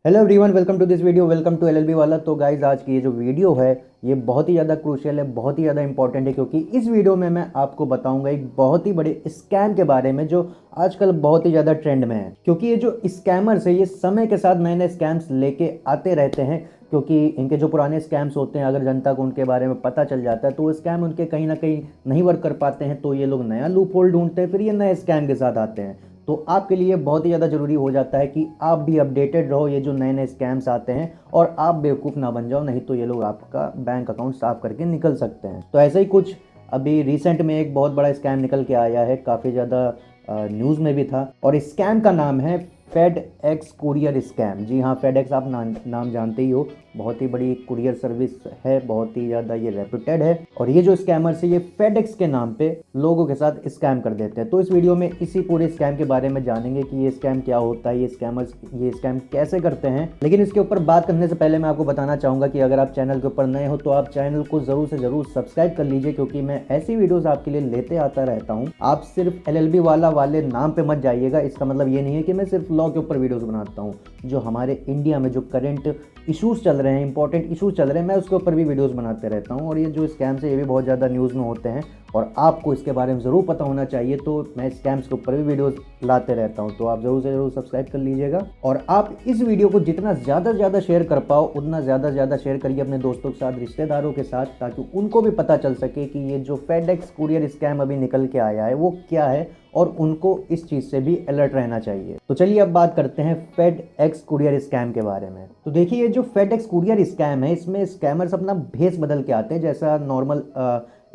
Hello everyone, welcome to this video. Welcome to LLB वाला। तो guys, आज की ये जो वीडियो है ये बहुत ही ज़्यादा क्रूशियल है, बहुत ही ज़्यादा इंपॉर्टेंट है, क्योंकि इस वीडियो में मैं आपको बताऊंगा एक बहुत ही बड़े स्कैम के बारे में जो आजकल बहुत ही ज़्यादा ट्रेंड में है। क्योंकि ये जो स्कैमर्स है ये समय के साथ नए नए स्कैम्स लेके आते रहते हैं, क्योंकि इनके जो पुराने स्कैम्स होते हैं अगर जनता को उनके बारे में पता चल जाता है तो वो स्कैम उनके कहीं ना कहीं नहीं वर्क कर पाते हैं, तो ये लोग नया लूप होल ढूंढते हैं, फिर ये नए स्कैम के साथ आते हैं। तो आपके लिए बहुत ही ज़्यादा ज़रूरी हो जाता है कि आप भी अपडेटेड रहो ये जो नए नए स्कैम्स आते हैं, और आप बेवकूफ़ ना बन जाओ, नहीं तो ये लोग आपका बैंक अकाउंट साफ करके निकल सकते हैं। तो ऐसा ही कुछ अभी रिसेंट में एक बहुत बड़ा स्कैम निकल के आया है, काफ़ी ज़्यादा न्यूज़ में भी था, और स्कैम का नाम है फेड एक्स कुरियर स्कैम। जी हाँ, फेड एक्स आप नाम जानते ही हो, बहुत ही बड़ी कुरियर सर्विस है, बहुत ही ज़्यादा ये रेप्यूटेड है। और ये जो स्कैमर्स है ये फेड एक्स के नाम पे लोगों के साथ स्कैम कर देते हैं। तो इस वीडियो में इसी पूरे स्कैम के बारे में जानेंगे कि ये स्कैम क्या होता है, ये स्कैमर्स ये स्कैम कैसे करते हैं। लेकिन इसके ऊपर बात करने से पहले मैं आपको बताना चाहूँगा कि अगर आप चैनल के ऊपर नए हो तो आप चैनल को ज़रूर से ज़रूर सब्सक्राइब कर लीजिए, क्योंकि मैं ऐसी वीडियोज़ आपके लिए लेते आता रहता हूँ। आप सिर्फ एलएलबी वाले नाम पे मत जाइएगा। इसका मतलब ये नहीं है कि मैं सिर्फ लॉ के ऊपर वीडियोज़ बनाता हूँ। जो हमारे इंडिया में जो करंट इश्यूज़ चल रहे हैं, इंपॉर्टेंट इश्यूज़ चल रहे हैं, मैं उसके ऊपर भी वीडियोस बनाते रहता हूँ। और ये जो स्कैम्स है ये भी बहुत ज़्यादा न्यूज़ में होते हैं और आपको इसके बारे में ज़रूर पता होना चाहिए, तो मैं स्कैम्स के ऊपर भी वीडियोस लाते रहता हूँ। तो आप ज़रूर से ज़रूर सब्सक्राइब कर लीजिएगा, और आप इस वीडियो को जितना ज़्यादा से ज़्यादा शेयर कर पाओ उतना ज़्यादा से ज़्यादा शेयर करिए अपने दोस्तों के साथ, रिश्तेदारों के साथ, ताकि उनको भी पता चल सके कि ये जो फेड एक्स कुरियर स्कैम अभी निकल के आया है वो क्या है, और उनको इस चीज़ से भी अलर्ट रहना चाहिए। तो चलिए अब बात करते हैं फेड एक्स कुरियर स्कैम के बारे में। तो देखिए, ये जो फेड एक्स कुरियर स्कैम है इसमें स्कैमर्स अपना भेस बदल के आते हैं, जैसा नॉर्मल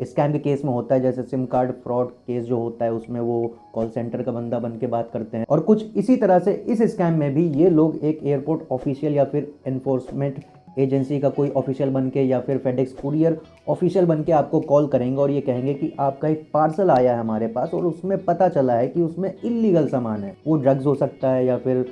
स्कैम के केस में होता है। जैसे सिम कार्ड फ्रॉड केस जो होता है उसमें वो कॉल सेंटर का बंदा बन के बात करते हैं, और कुछ इसी तरह से इस स्कैम में भी ये लोग एक एयरपोर्ट ऑफिशियल या फिर एनफोर्समेंट एजेंसी का कोई ऑफिशियल बन के या फिर फेडेक्स कुरियर ऑफिशियल बन के आपको कॉल करेंगे और ये कहेंगे कि आपका एक पार्सल आया है हमारे पास और उसमें पता चला है कि उसमें इल्लीगल सामान है। वो ड्रग्स हो सकता है या फिर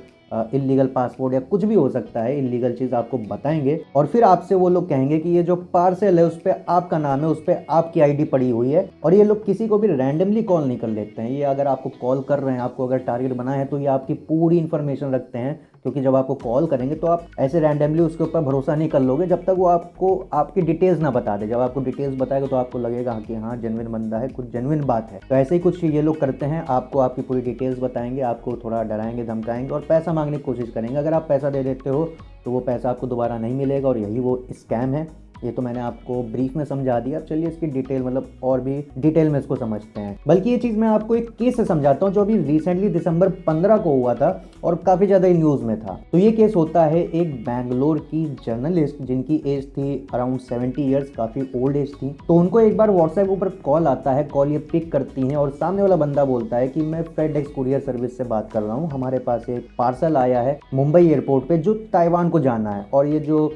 इल्लीगल पासपोर्ट या कुछ भी हो सकता है, इल्लीगल चीज़ आपको बताएंगे, और फिर आपसे वो लोग कहेंगे कि ये जो पार्सल है उस पर आपका नाम है, उस पर आपकी आईडी पड़ी हुई है। और ये लोग किसी को भी रैंडमली कॉल नहीं कर लेते हैं। ये अगर आपको कॉल कर रहे हैं, आपको अगर टारगेट बना है, तो ये आपकी पूरी इन्फॉर्मेशन रखते हैं, क्योंकि जब आपको कॉल करेंगे तो आप ऐसे रैंडमली उसके ऊपर भरोसा नहीं कर लोगे जब तक वो आपको आपकी डिटेल्स ना बता दे। जब आपको डिटेल्स बताएगा तो आपको लगेगा कि हाँ जेन्युइन बंदा है, कुछ जेन्युइन बात है। तो ऐसे ही कुछ ये लोग करते हैं, आपको आपकी पूरी डिटेल्स बताएंगे, आपको थोड़ा डराएंगे धमकाएंगे और पैसा मांगने की कोशिश करेंगे। अगर आप पैसा दे देते हो तो वो पैसा आपको दोबारा नहीं मिलेगा, और यही वो स्कैम है। ये तो मैंने आपको ब्रीफ में समझा दिया। अब चलिए इसकी डिटेल मतलब और भी डिटेल में इसको समझते हैं। बल्कि ये चीज़ मैं आपको एक केस से समझाता हूँ जो अभी रिसेंटली दिसंबर 15 को हुआ था और काफ़ी ज़्यादा न्यूज़ में था। तो ये केस होता है एक बैंगलोर की जर्नलिस्ट जिनकी एज थी अराउंड 70 ईयर्स, काफ़ी ओल्ड एज थी। तो उनको एक बार व्हाट्सएप ऊपर कॉल आता है, कॉल ये पिक करती हैं और सामने वाला बंदा बोलता है कि मैं फेड एक्स कुरियर सर्विस से बात कर रहा हूँ, हमारे पास एक पार्सल आया है मुंबई एयरपोर्ट पे जो ताइवान को जाना है, और ये जो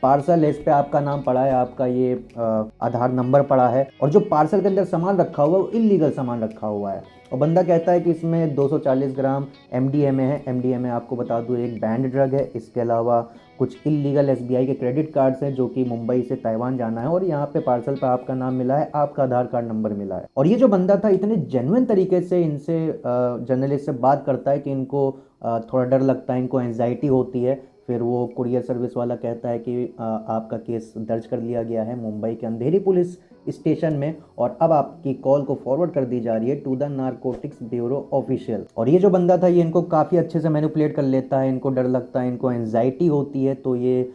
पार्सल है इस पे आपका नाम पड़ा है, आपका ये आधार नंबर पड़ा है, और जो पार्सल के अंदर सामान रखा हुआ है वो इलीगल सामान रखा हुआ है। और बंदा कहता है कि इसमें 240 ग्राम एमडीएमए है। एमडीएमए आपको बता दूं एक बैंड ड्रग है। इसके अलावा कुछ इलीगल एसबीआई के क्रेडिट कार्ड्स हैं जो कि मुंबई से ताइवान जाना है, और यहाँ पे पार्सल पे आपका नाम मिला है, आपका आधार कार्ड नंबर मिला है। और ये जो बंदा था इतने जेन्युइन तरीके से इनसे जर्नलिस्ट से बात करता है कि इनको थोड़ा डर लगता है, इनको एंजाइटी होती है। फिर वो कुरियर सर्विस वाला कहता है कि आपका केस दर्ज कर लिया गया है मुंबई के अंधेरी पुलिस स्टेशन में, और अब आपकी कॉल को फॉरवर्ड कर दी जा रही है to the narcotics bureau official. और ये जो बंदा था ये इनको काफ़ी अच्छे से मैनिपुलेट कर लेता है, इनको डर लगता है, इनको एंजाइटी होती है। तो ये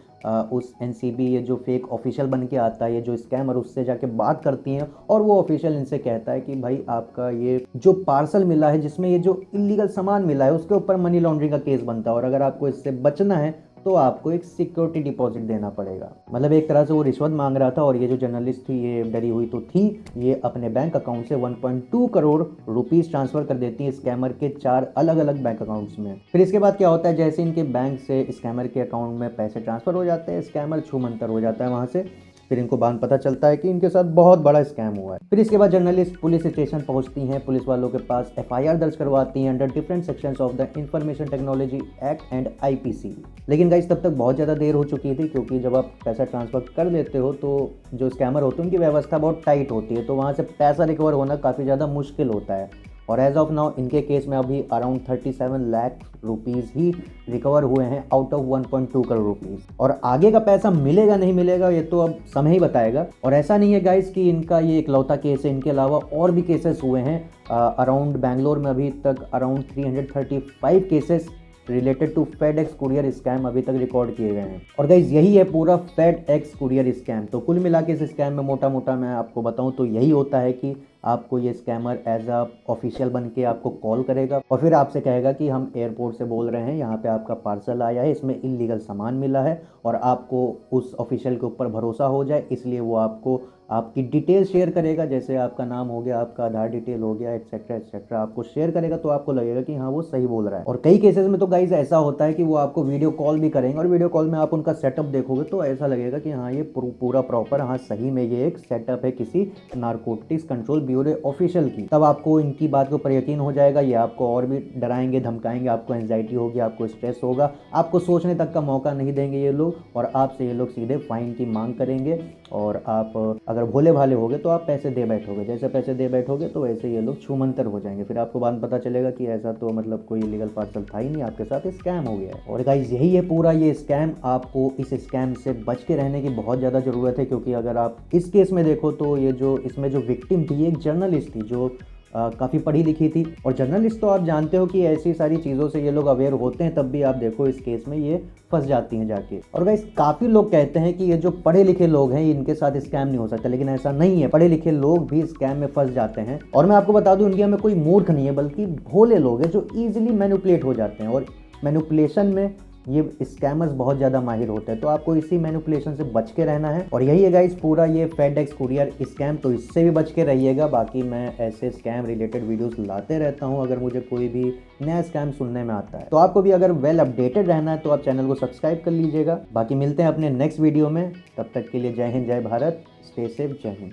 उस एनसीबी ये जो फेक ऑफिशियल बन के आता है, ये जो स्कैमर, उससे जाके बात करती हैं, और वो ऑफिशियल इनसे कहता है कि भाई आपका ये जो पार्सल मिला है जिसमें ये जो इलीगल सामान मिला है उसके ऊपर मनी लॉन्ड्रिंग का केस बनता है, और अगर आपको इससे बचना है तो आपको एक सिक्योरिटी डिपॉजिट देना पड़ेगा। मतलब एक तरह से वो रिश्वत मांग रहा था। और ये जो जर्नलिस्ट थी ये डरी हुई तो थी, ये अपने बैंक अकाउंट से 1.2 करोड़ रुपीस ट्रांसफर कर देती है स्कैमर के 4 अलग अलग बैंक अकाउंट्स में। फिर इसके बाद क्या होता है, जैसे इनके बैंक से स्कैमर के अकाउंट में पैसे ट्रांसफर हो जाते हैं, स्कैमर छूमंतर हो जाता है वहां से। फिर इनको बाद पता चलता है कि इनके साथ बहुत बड़ा स्कैम हुआ है। फिर इसके बाद जर्नलिस्ट पुलिस स्टेशन पहुंचती हैं, पुलिस वालों के पास एफआईआर दर्ज करवाती हैं under different sections of the information technology act and IPC. लेकिन गाइस तब तक बहुत ज़्यादा देर हो चुकी थी, क्योंकि जब आप पैसा ट्रांसफर कर देते हो तो जो स्कैमर होते हैं उनकी व्यवस्था बहुत टाइट होती है, तो वहाँ से पैसा रिकवर होना काफ़ी ज़्यादा मुश्किल होता है। और एज ऑफ नाउ इनके केस में अभी अराउंड 37 लाख रुपीज़ ही रिकवर हुए हैं आउट ऑफ 1.2 करोड़ रुपीज़। और आगे का पैसा मिलेगा नहीं मिलेगा ये तो अब समय ही बताएगा। और ऐसा नहीं है गाइस कि इनका ये इकलौता केस है, इनके अलावा और भी केसेस हुए हैं। अराउंड बैंगलोर में अभी तक around 335 cases related to FedEx courier scam अभी तक रिकॉर्ड किए गए हैं। और गाइज यही है पूरा फेड एक्स कुरियर स्कैम। तो कुल मिला के इस स्कैम में मोटा मोटा मैं आपको बताऊं तो यही होता है कि आपको ये स्कैमर एज अ ऑफिशियल बन के आपको कॉल करेगा और फिर आपसे कहेगा कि हम एयरपोर्ट से बोल रहे हैं, यहाँ पे आपका पार्सल आया है, इसमें इलीगल सामान मिला है और आपको उस ऑफिशियल के ऊपर भरोसा हो जाए, इसलिए वो आपको आपकी डिटेल शेयर करेगा। जैसे आपका नाम हो गया, आपका आधार डिटेल हो गया, एक्सेट्रा एक्सेट्रा आपको शेयर करेगा, तो आपको लगेगा कि हाँ वो सही बोल रहा है। और कई केसेस में तो गाइज ऐसा होता है कि वो आपको वीडियो कॉल भी करेंगे और वीडियो कॉल में आप उनका सेटअप देखोगे तो ऐसा लगेगा कि हाँ ये पूरा प्रॉपर, हाँ सही में ये एक सेटअप है किसी नारकोटिक्स कंट्रोल ब्यूरो ऑफिशियल की। तब आपको इनकी बात के ऊपर यकीन हो जाएगा। ये आपको और भी डराएंगे धमकाएंगे, आपको एंजाइटी होगी, आपको स्ट्रेस होगा, आपको सोचने तक का मौका नहीं देंगे ये लोग और आपसे ये लोग सीधे फाइन की मांग करेंगे। और आप अगर भोले भाले होगे तो आप पैसे दे बैठोगे, जैसे पैसे दे बैठोगे तो वैसे ये लोग छूमंतर हो जाएंगे। फिर आपको बाद में पता चलेगा कि ऐसा तो मतलब कोई इलीगल पार्सल था ही नहीं, आपके साथ स्कैम हो गया है। और गाइस यही है पूरा ये स्कैम। आपको इस स्कैम से बच के रहने की बहुत ज़्यादा ज़रूरत है, क्योंकि अगर आप इस केस में देखो तो ये जो इसमें जो विक्टिम थी एक जर्नलिस्ट थी जो काफ़ी पढ़ी लिखी थी। और जर्नलिस्ट तो आप जानते हो कि ऐसी सारी चीज़ों से ये लोग अवेयर होते हैं, तब भी आप देखो इस केस में ये फंस जाती हैं जाके। और गाइस काफ़ी लोग कहते हैं कि ये जो पढ़े लिखे लोग हैं इनके साथ स्कैम नहीं हो सकता, लेकिन ऐसा नहीं है। पढ़े लिखे लोग भी स्कैम में फंस जाते हैं। और मैं आपको बता दूं इंडिया में कोई मूर्ख नहीं है, बल्कि भोले लोग हैं जो ईजिली मैनिपुलेट हो जाते हैं। और मैनिपुलेशन में ये स्कैमर्स बहुत ज़्यादा माहिर होते हैं, तो आपको इसी मैनिपुलेशन से बच के रहना है। और यही है गाइस पूरा ये फेड एक्स कुरियर स्कैम, तो इससे भी बच के रहिएगा। बाकी मैं ऐसे स्कैम रिलेटेड वीडियोस लाते रहता हूं अगर मुझे कोई भी नया स्कैम सुनने में आता है। तो आपको भी अगर वेल अपडेटेड रहना है तो आप चैनल को सब्सक्राइब कर लीजिएगा। बाकी मिलते हैं अपने नेक्स्ट वीडियो में, तब तक के लिए जय हिंद, जय भारत, स्टे सेफ, जय हिंद।